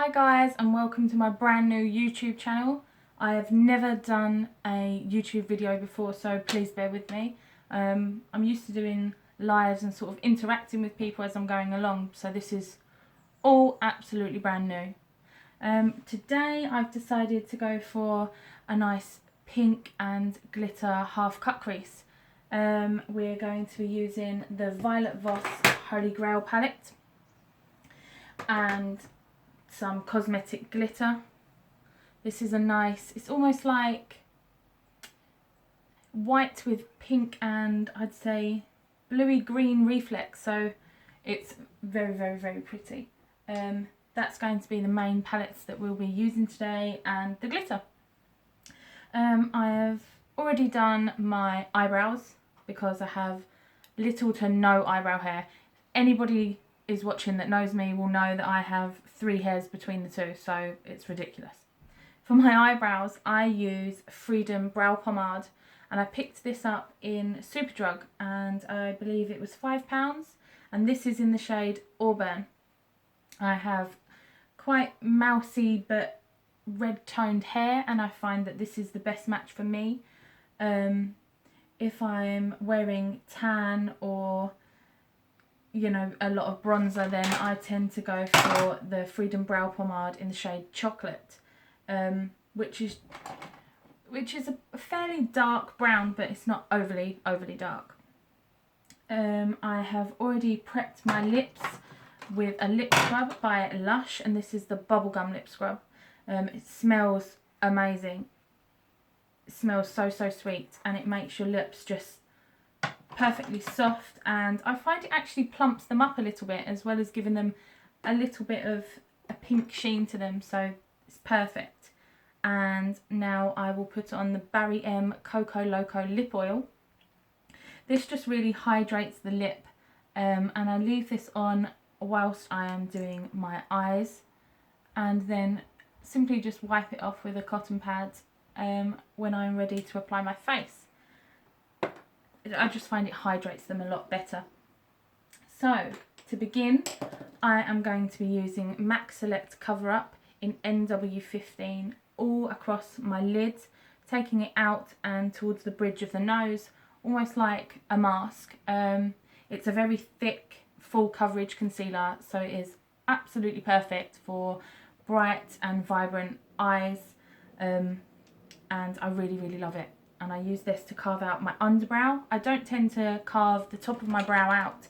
Hi guys, and welcome to my brand new YouTube channel. I have never done a YouTube video before, so please bear with me. I'm used to doing lives and sort of interacting with people as I'm going along, so this is all absolutely brand new. Today I've decided to go for a nice pink and glitter half cut crease. We're going to be using the Violet Voss Holy Grail palette and some Cosmetic glitter. This is a nice, it's almost like white with pink and I'd say bluey green reflex, so it's very pretty. That's going to be the main palettes that we'll be using today, and the glitter. I have already done my eyebrows because I have little to no eyebrow hair. Anybody is watching that knows me will know that I have 3 hairs between the two, so it's ridiculous. For my eyebrows I use Freedom brow pomade, and I picked this up in Superdrug and I believe it was £5, and this is in the shade Auburn. I have quite mousy but red toned hair, and I find that this is the best match for me. If I'm wearing tan or a lot of bronzer, then I tend to go for the Freedom brow pomade in the shade Chocolate, which is a fairly dark brown, but it's not overly dark. I have already prepped my lips with a lip scrub by Lush, and this is the bubblegum lip scrub. It smells amazing. It smells so sweet, and it makes your lips just perfectly soft, and I find it actually plumps them up a little bit, as well as giving them a little bit of a pink sheen to them, so it's perfect. And now I will put on the Barry M Coco Loco lip oil. This just really hydrates the lip, and I leave this on whilst I am doing my eyes, and then simply just wipe it off with a cotton pad when I'm ready to apply my face. I just find it hydrates them a lot better. So to begin, I am going to be using MAC Select Cover Up in NW15 all across my lids, taking it out and towards the bridge of the nose, almost like a mask. It's a very thick, full coverage concealer, so it is absolutely perfect for bright and vibrant eyes, and I really love it. And I use this to carve out my underbrow. I don't tend to carve the top of my brow out.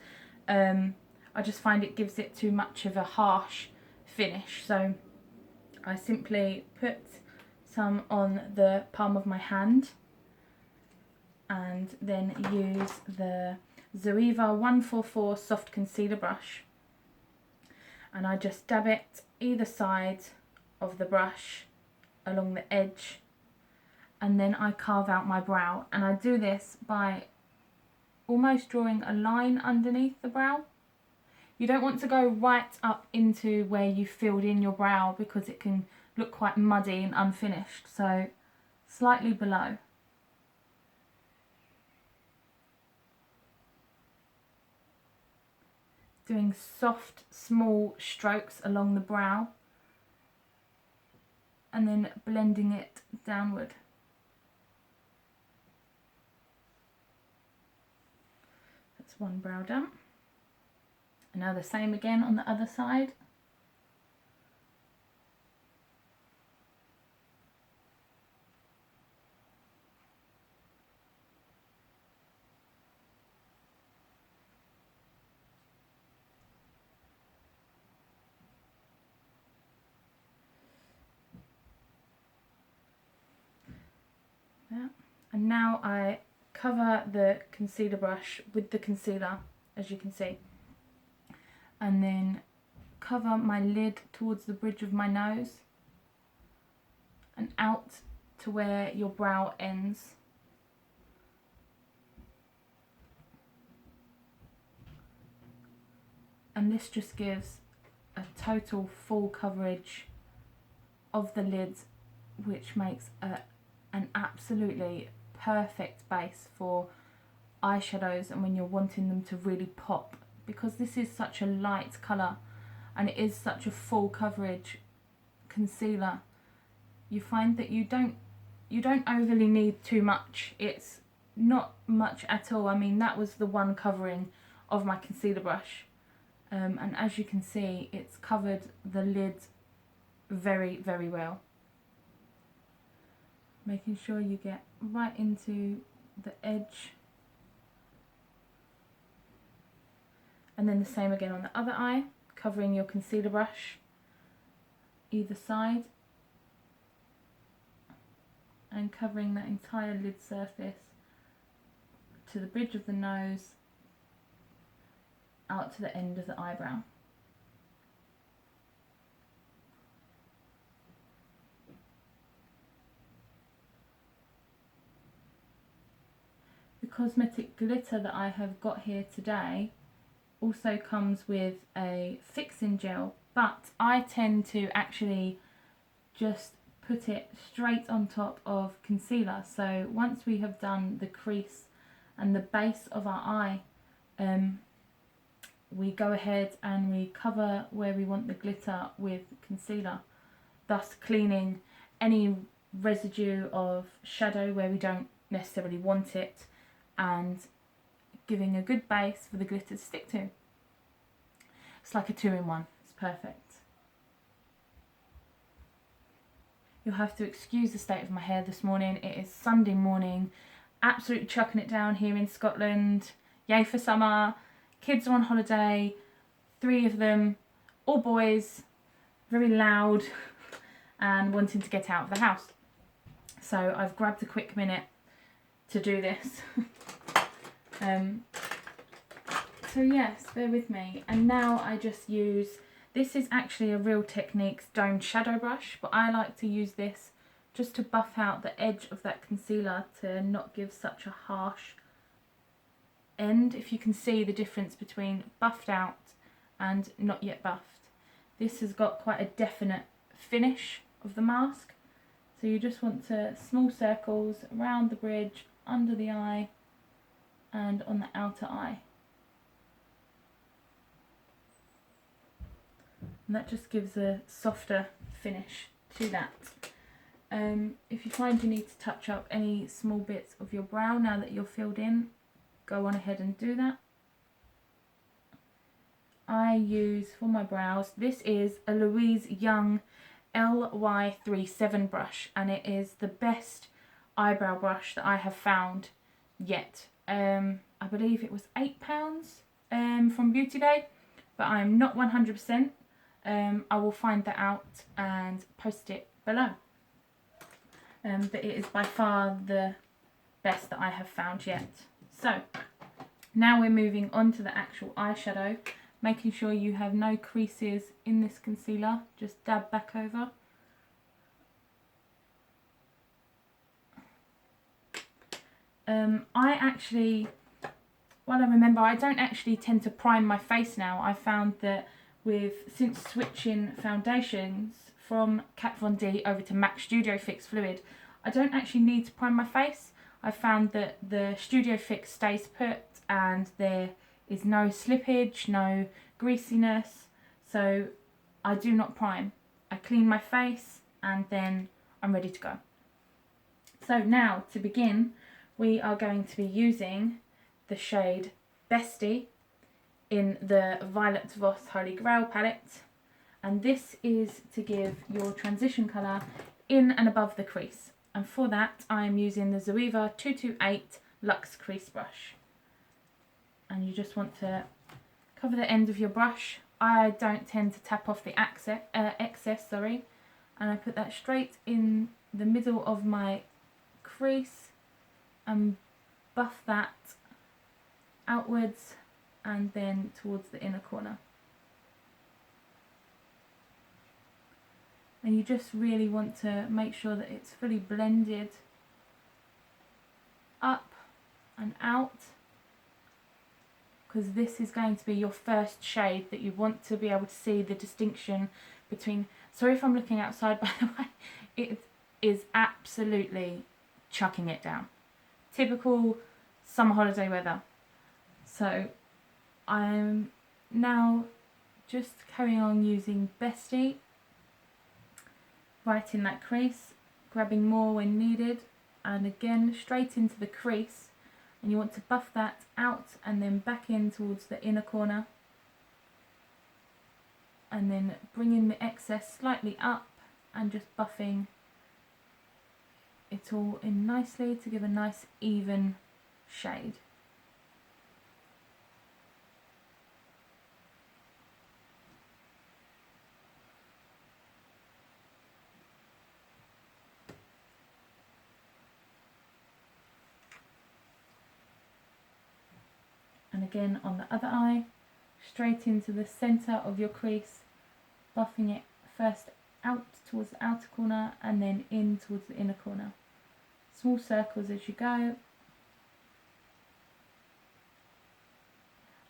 I just find it gives it too much of a harsh finish. So I simply put some on the palm of my hand and then use the Zoeva 144 Soft Concealer Brush. And I just dab it either side of the brush along the edge, and then I carve out my brow, and I do this by almost drawing a line underneath the brow. You don't want to go right up into where you filled in your brow because it can look quite muddy and unfinished, so slightly below. Doing soft, small strokes along the brow and then blending it downward. One brow done, and now the same again on the other side. Yeah. And now I cover the concealer brush with the concealer, as you can see, and then cover my lid towards the bridge of my nose and out to where your brow ends. And this just gives a total full coverage of the lids, which makes an absolutely perfect base for eyeshadows and when you're wanting them to really pop, because this is such a light colour and it is such a full coverage concealer, you find that you don't overly need too much. It's not much at all. I mean, that was the one covering of my concealer brush, and as you can see, it's covered the lid very, very well. Making sure you get right into the edge, and then the same again on the other eye, covering your concealer brush either side and covering that entire lid surface to the bridge of the nose out to the end of the eyebrow. The cosmetic glitter that I have got here today also comes with a fixing gel, but I tend to actually just put it straight on top of concealer. So once we have done the crease and the base of our eye, we go ahead and we cover where we want the glitter with concealer, thus cleaning any residue of shadow where we don't necessarily want it and giving a good base for the glitter to stick to. It's like a 2-in-1, it's perfect. You'll have to excuse the state of my hair this morning. It is Sunday morning, absolutely chucking it down here in Scotland. Yay for summer. Kids are on holiday, 3 of them, all boys, very loud and wanting to get out of the house. So I've grabbed a quick minute to do this. So yes, bear with me. And now I just use, this is actually a Real Techniques domed shadow brush, but I like to use this just to buff out the edge of that concealer to not give such a harsh end, if you can see the difference between buffed out and not yet buffed. This has got quite a definite finish of the mask, so you just want to small circles around the bridge, under the eye and on the outer eye, and that just gives a softer finish to that. If you find you need to touch up any small bits of your brow now that you're filled in, go on ahead and do that. I use for my brows, this is a Louise Young LY37 brush, and it is the best eyebrow brush that I have found yet. I believe it was £8 from Beauty Bay, but I'm not 100%. I will find that out and post it below. But it is by far the best that I have found yet. So now we're moving on to the actual eyeshadow, making sure you have no creases in this concealer. Just dab back over. I actually, well, I remember I don't actually tend to prime my face now. I found that since switching foundations from Kat Von D over to MAC Studio Fix Fluid, I don't actually need to prime my face. I found that the Studio Fix stays put and there is no slippage, no greasiness, so I do not prime. I clean my face and then I'm ready to go. So now to begin, we are going to be using the shade Bestie in the Violet Voss Holy Grail palette, and this is to give your transition colour in and above the crease, and for that I am using the Zoeva 228 Luxe Crease Brush. And you just want to cover the end of your brush. I don't tend to tap off the excess, and I put that straight in the middle of my crease and buff that outwards and then towards the inner corner. And you just really want to make sure that it's fully blended up and out, because this is going to be your first shade that you want to be able to see the distinction between. Sorry if I'm looking outside, by the way. It is absolutely chucking it down. Typical summer holiday weather. So I'm now just carrying on using Bestie, right in that crease, grabbing more when needed, and again straight into the crease, and you want to buff that out and then back in towards the inner corner, and then bringing the excess slightly up and just buffing it all in nicely to give a nice even shade. And again on the other eye, straight into the centre of your crease, buffing it first out towards the outer corner and then in towards the inner corner. Small circles as you go.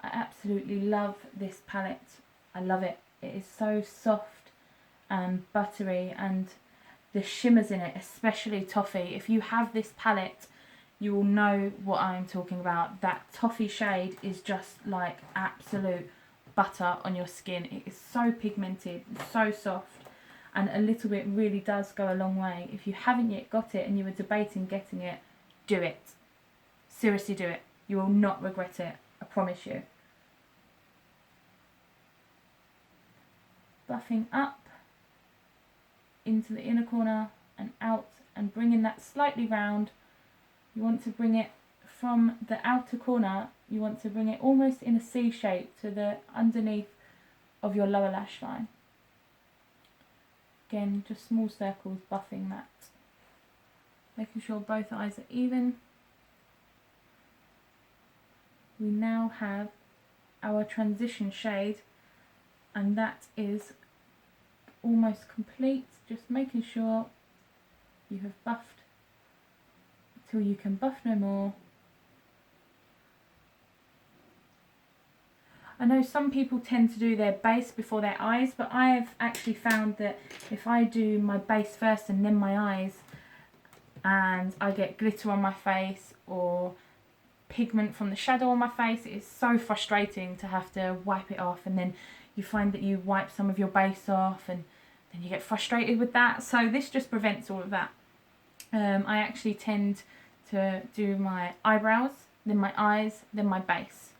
I absolutely love this palette. I love it. It is so soft and buttery, and the shimmers in it, especially toffee. If you have this palette, you will know what I'm talking about. That toffee shade is just like absolute butter on your skin. It is so pigmented, so soft, and a little bit really does go a long way. If you haven't yet got it and you were debating getting it, do it. Seriously do it. You will not regret it, I promise you. Buffing up into the inner corner and out, and bringing that slightly round. You want to bring it from the outer corner, you want to bring it almost in a C shape to the underneath of your lower lash line. Again, just small circles, buffing that. Making sure both eyes are even. We now have our transition shade, and that is almost complete. Just making sure you have buffed till you can buff no more. I know some people tend to do their base before their eyes, but I have actually found that if I do my base first and then my eyes, and I get glitter on my face or pigment from the shadow on my face, it is so frustrating to have to wipe it off, and then you find that you wipe some of your base off and then you get frustrated with that. So this just prevents all of that. I actually tend to do my eyebrows, then my eyes, then my base.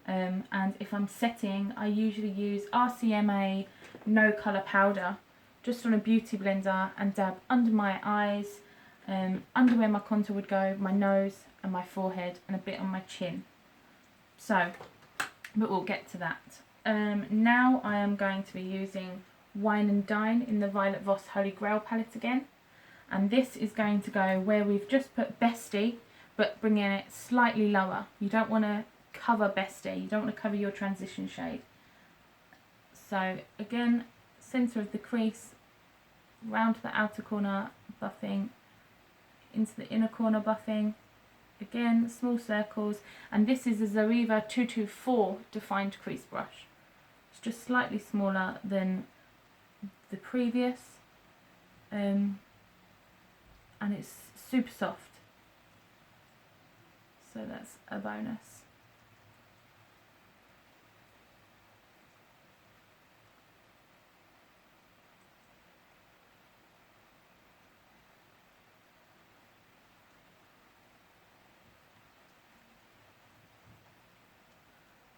And if I'm setting, I usually use RCMA no colour powder just on a beauty blender and dab under my eyes, under where my contour would go, my nose and my forehead, and a bit on my chin. So, but we'll get to that. Now I am going to be using Wine and Dine in the Violet Voss Holy Grail palette again. And this is going to go where we've just put Bestie, but bringing it slightly lower. You don't want to cover Bestie, you don't want to cover your transition shade. So again, centre of the crease, round to the outer corner, buffing, into the inner corner, buffing. Again, small circles, and this is a Zoeva 224 defined crease brush. It's just slightly smaller than the previous, and it's super soft, so that's a bonus.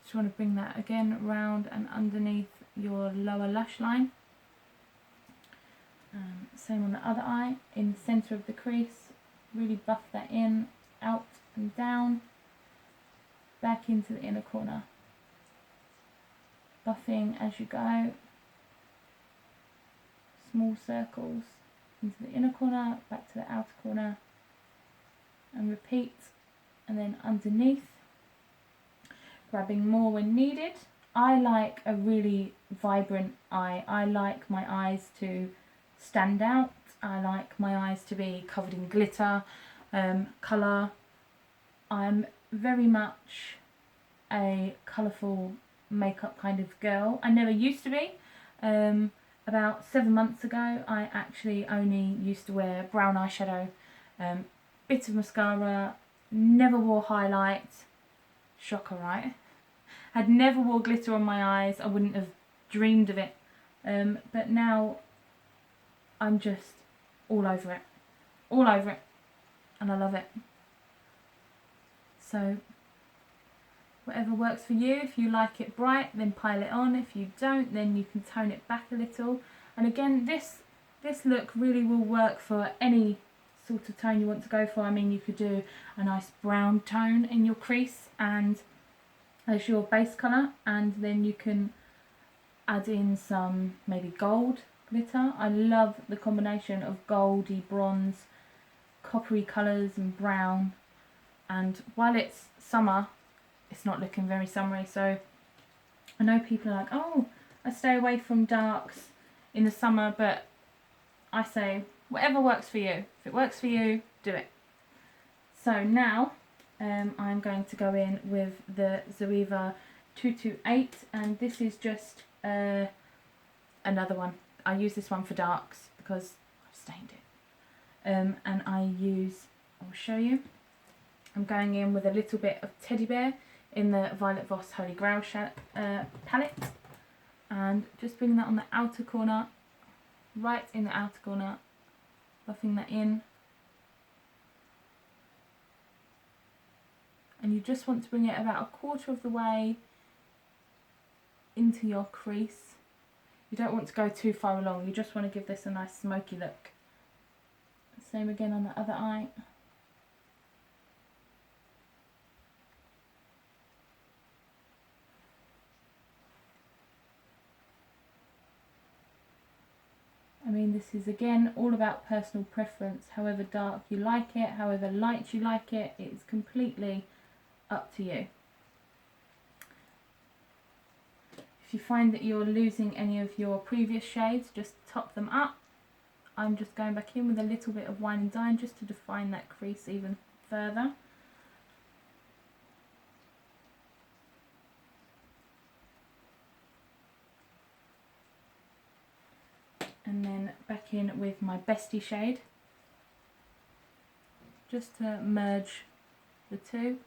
Just want to bring that again round and underneath your lower lash line. Same on the other eye, in the centre of the crease, really buff that in, out and down, back into the inner corner. Buffing as you go, small circles into the inner corner, back to the outer corner, and repeat, and then underneath, grabbing more when needed. I like a really vibrant eye. I like my eyes to stand out. I like my eyes to be covered in glitter, colour. I'm very much a colourful makeup kind of girl. I never used to be. About 7 months ago I actually only used to wear brown eyeshadow, bit of mascara, never wore highlight. Shocker, right? Had never wore glitter on my eyes. I wouldn't have dreamed of it. But now I'm just all over it. All over it. And I love it. So whatever works for you. If you like it bright, then pile it on. If you don't, then you can tone it back a little. And again, this look really will work for any sort of tone you want to go for. I mean, you could do a nice brown tone in your crease and as your base colour, and then you can add in some maybe gold glitter. I love the combination of goldy, bronze, coppery colours and brown. And while it's summer, it's not looking very summery, so I know people are like, oh, I stay away from darks in the summer, but I say whatever works for you. If it works for you, do it. So now I'm going to go in with the Zoeva 228, and this is just another one. I use this one for darks because I've stained it. And I'll show you. I'm going in with a little bit of Teddy Bear in the Violet Voss Holy Grail palette, and just bringing that on the outer corner, right in the outer corner, buffing that in. And you just want to bring it about 1/4 of the way into your crease. You don't want to go too far along, you just want to give this a nice smoky look. Same again on the other eye. I mean, this is again all about personal preference. However dark you like it, however light you like it, it's completely up to you. If you find that you're losing any of your previous shades, just top them up. I'm just going back in with a little bit of Wine and Dine just to define that crease even further. And then back in with my Bestie shade, just to merge the two.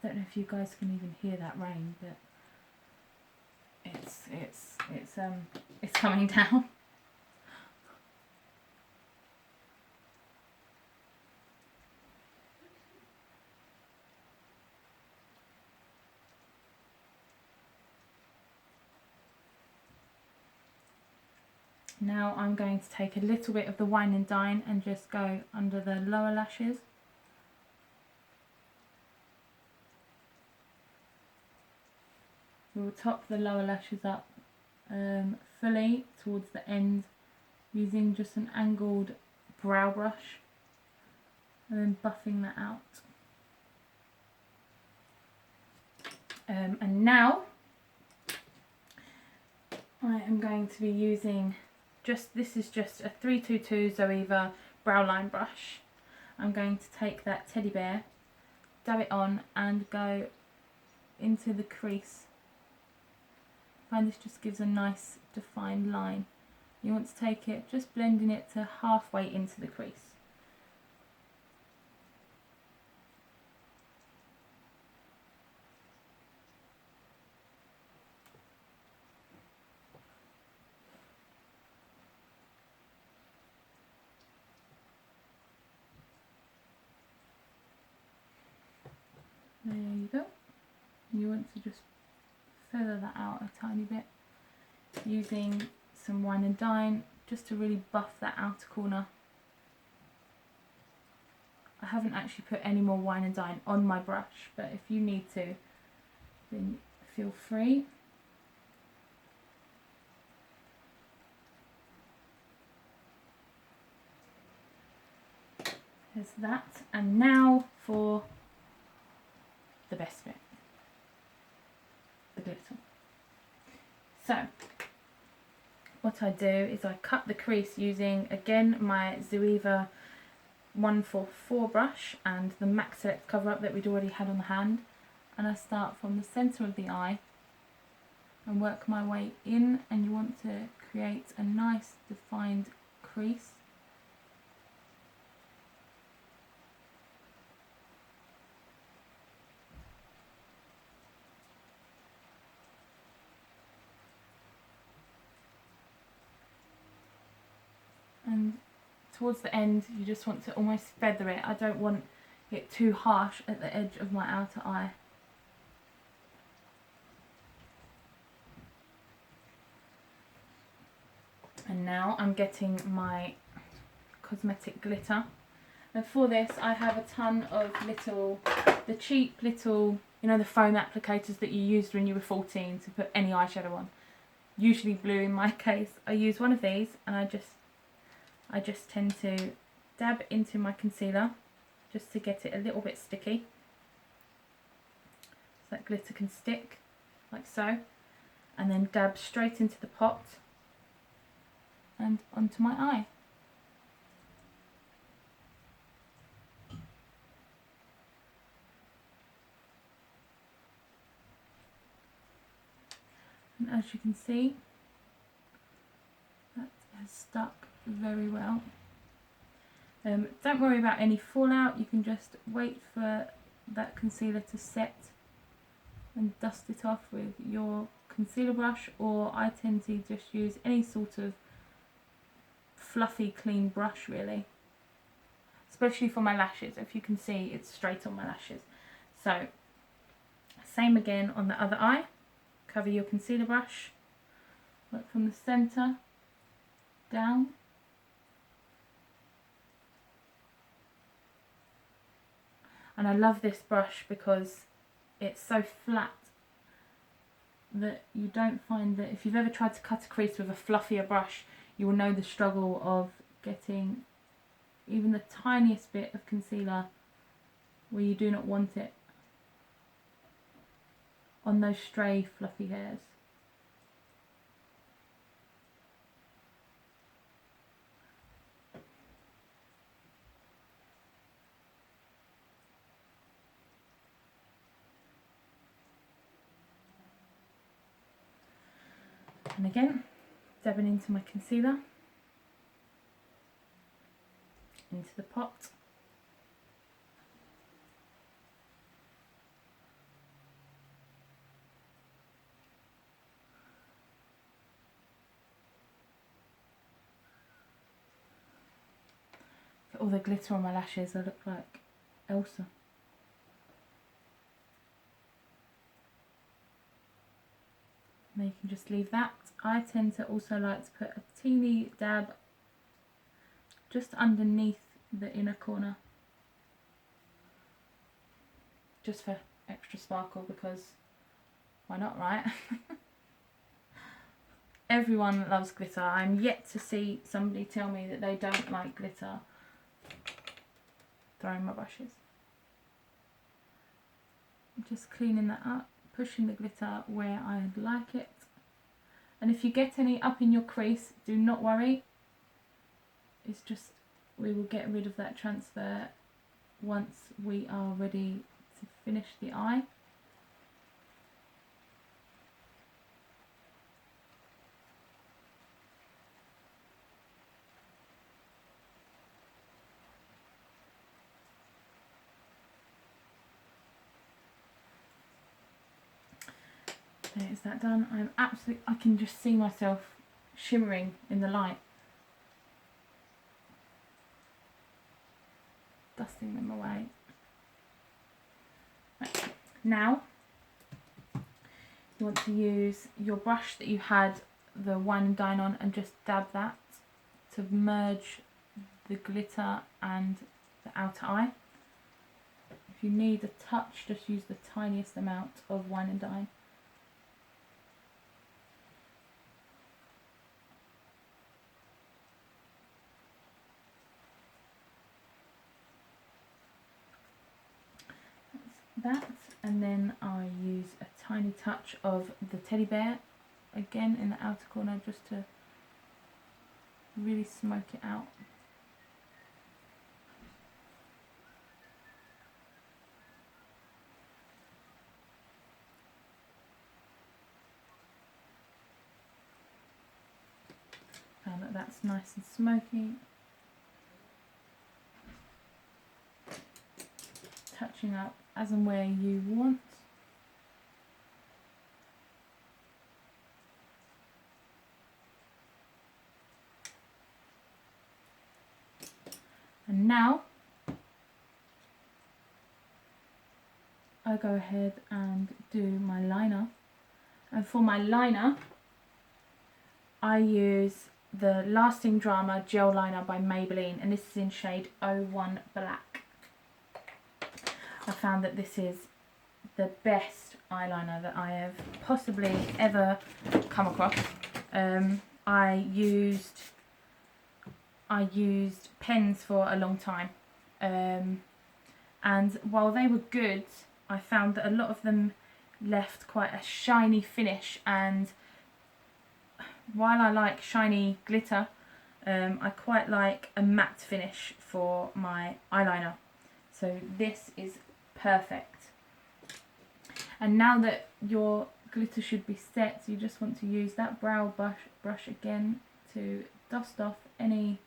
Don't know if you guys can even hear that rain, but it's coming down. Now I'm going to take a little bit of the Wine and Dine and just go under the lower lashes. We'll top the lower lashes up fully towards the end using just an angled brow brush and then buffing that out. And now I am going to be using this is just a 322 Zoeva brow line brush. I'm going to take that Teddy Bear, dab it on and go into the crease. I find this just gives a nice defined line. You want to take it, just blending it to halfway into the crease. There you go. You want to just feather that out a tiny bit using some Wine and Dine just to really buff that outer corner. I haven't actually put any more Wine and Dine on my brush, but if you need to, then feel free. There's that, and now for the best bit, the glitter. So what I do is I cut the crease using again my Zoeva 144 brush and the Max Select cover up that we'd already had on the hand, and I start from the centre of the eye and work my way in, and you want to create a nice defined crease. And towards the end you just want to almost feather it. I don't want it too harsh at the edge of my outer eye. And now I'm getting my Cosmetic glitter. And for this I have a ton of the cheap little, you know, the foam applicators that you used when you were 14 to put any eyeshadow on. Usually blue in my case. I use one of these and I just tend to dab into my concealer just to get it a little bit sticky. So that glitter can stick, like so. And then dab straight into the pot and onto my eye. And as you can see, that has stuck very well. Don't worry about any fallout, you can just wait for that concealer to set and dust it off with your concealer brush, or I tend to just use any sort of fluffy clean brush really, especially for my lashes. If you can see, it's straight on my lashes. So same again on the other eye. Cover your concealer brush, work from the centre down, and I love this brush because it's so flat that you don't find that if you've ever tried to cut a crease with a fluffier brush, you will know the struggle of getting even the tiniest bit of concealer where you do not want it on those stray fluffy hairs. And again, dabbing into my concealer, into the pot. All the glitter on my lashes, I look like Elsa. Now you can just leave that. I tend to also like to put a teeny dab just underneath the inner corner, just for extra sparkle, because why not, right? Everyone loves glitter. I'm yet to see somebody tell me that they don't like glitter. Throwing my brushes. Just cleaning that up, pushing the glitter where I'd like it. And if you get any up in your crease, do not worry. It's just, we will get rid of that transfer once we are ready to finish the eye. Is that done? I can just see myself shimmering in the light. Dusting them away. Right. Now, you want to use your brush that you had the wine and dine on and just dab that to merge the glitter and the outer eye. If you need a touch, just use the tiniest amount of wine and dine. That, and then I use a tiny touch of the teddy bear again in the outer corner just to really smoke it out. Found that that's nice and smoky. Touching up as and where you want. And now I go ahead and do my liner. And for my liner, I use the Lasting Drama Gel Liner by Maybelline, and this is in shade 01 Black. I found that this is the best eyeliner that I have possibly ever come across. I used pens for a long time, and while they were good, I found that a lot of them left quite a shiny finish, and while I like shiny glitter, I quite like a matte finish for my eyeliner. So this is perfect. And now that your glitter should be set, you just want to use that brow brush again to dust off any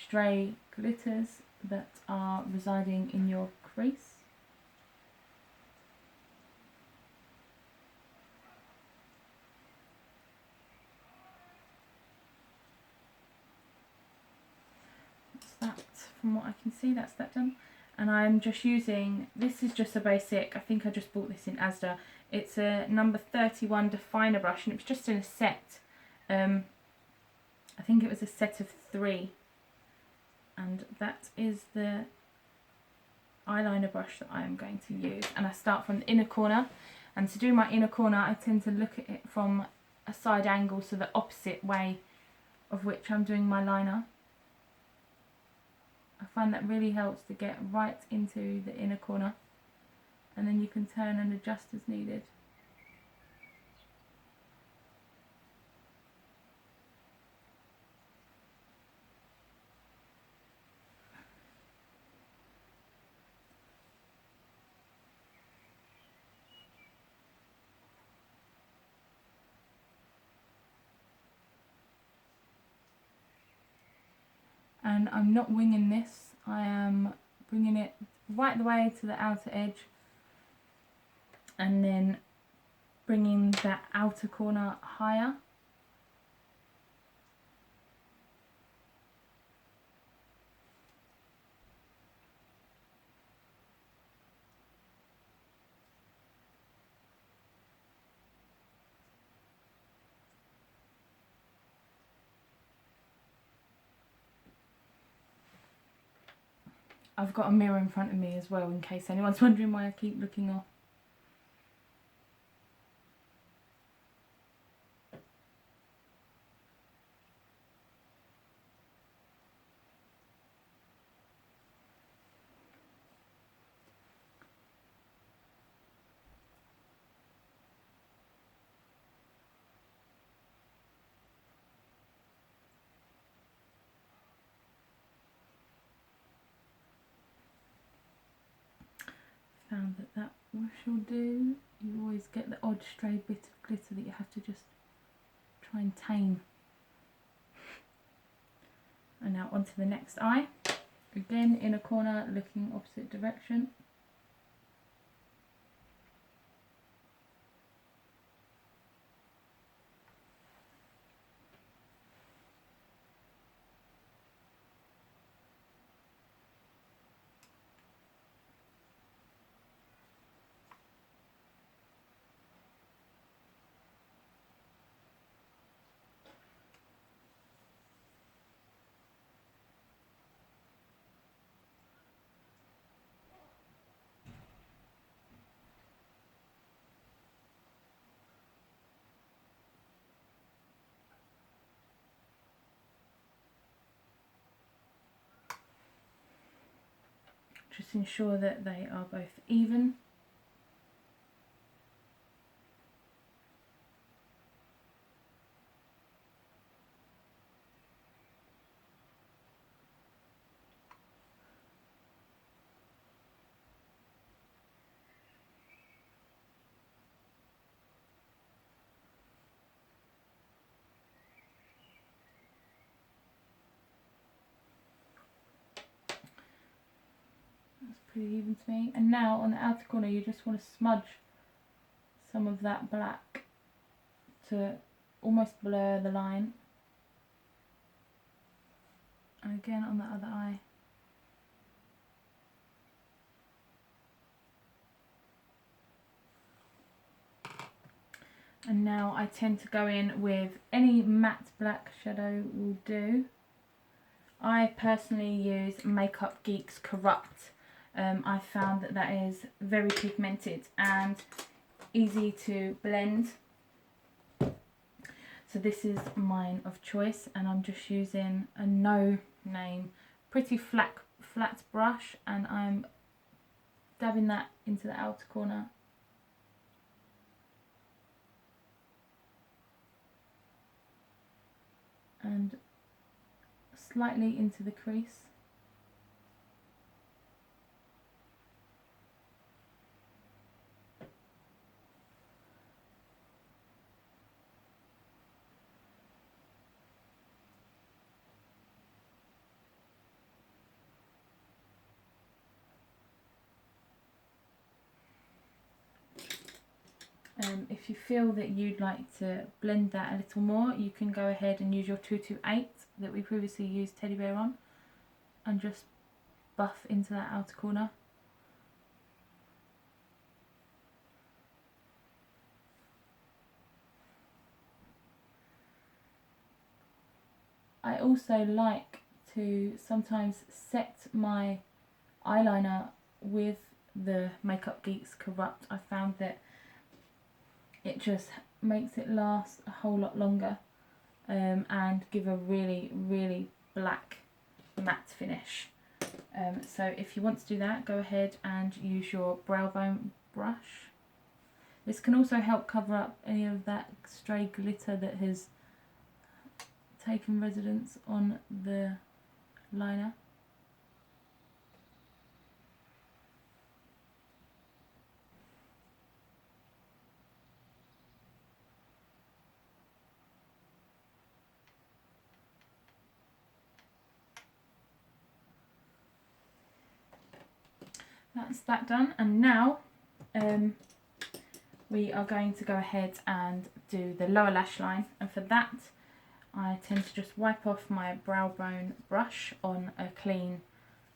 stray glitters that are residing in your crease. That's that. From what I can see, that's that done. And I'm just using, this is just a basic, I think I just bought this in Asda. It's a number 31 definer brush, and it was just in a set. I think it was a set of 3. And that is the eyeliner brush that I am going to use. And I start from the inner corner. And to do my inner corner, I tend to look at it from a side angle, so the opposite way of which I'm doing my liner. I find that really helps to get right into the inner corner, and then you can turn and adjust as needed. And I'm not winging this, I am bringing it right the way to the outer edge, and then bringing that outer corner higher. I've got a mirror in front of me as well, in case anyone's wondering why I keep looking off. Found that wash will do. You always get the odd stray bit of glitter that you have to just try and tame. And now onto the next eye. Again, inner corner, looking opposite direction. Just ensure that they are both even. Pretty even to me. And now on the outer corner you just want to smudge some of that black to almost blur the line. And again on the other eye. And now I tend to go in with any matte black shadow will do. I personally use Makeup Geek's Corrupt. I found that that is very pigmented and easy to blend. So this is mine of choice, and I'm just using a no name pretty flat brush, and I'm dabbing that into the outer corner. And slightly into the crease. If you feel that you'd like to blend that a little more, you can go ahead and use your 228 that we previously used Teddy Bear on and just buff into that outer corner. I also like to sometimes set my eyeliner with the Makeup Geek's Corrupt. I found that it just makes it last a whole lot longer and give a really, really black matte finish. So if you want to do that, go ahead and use your brow bone brush. This can also help cover up any of that stray glitter that has taken residence on the liner. That's that done, and now we are going to go ahead and do the lower lash line, and for that I tend to just wipe off my brow bone brush on a clean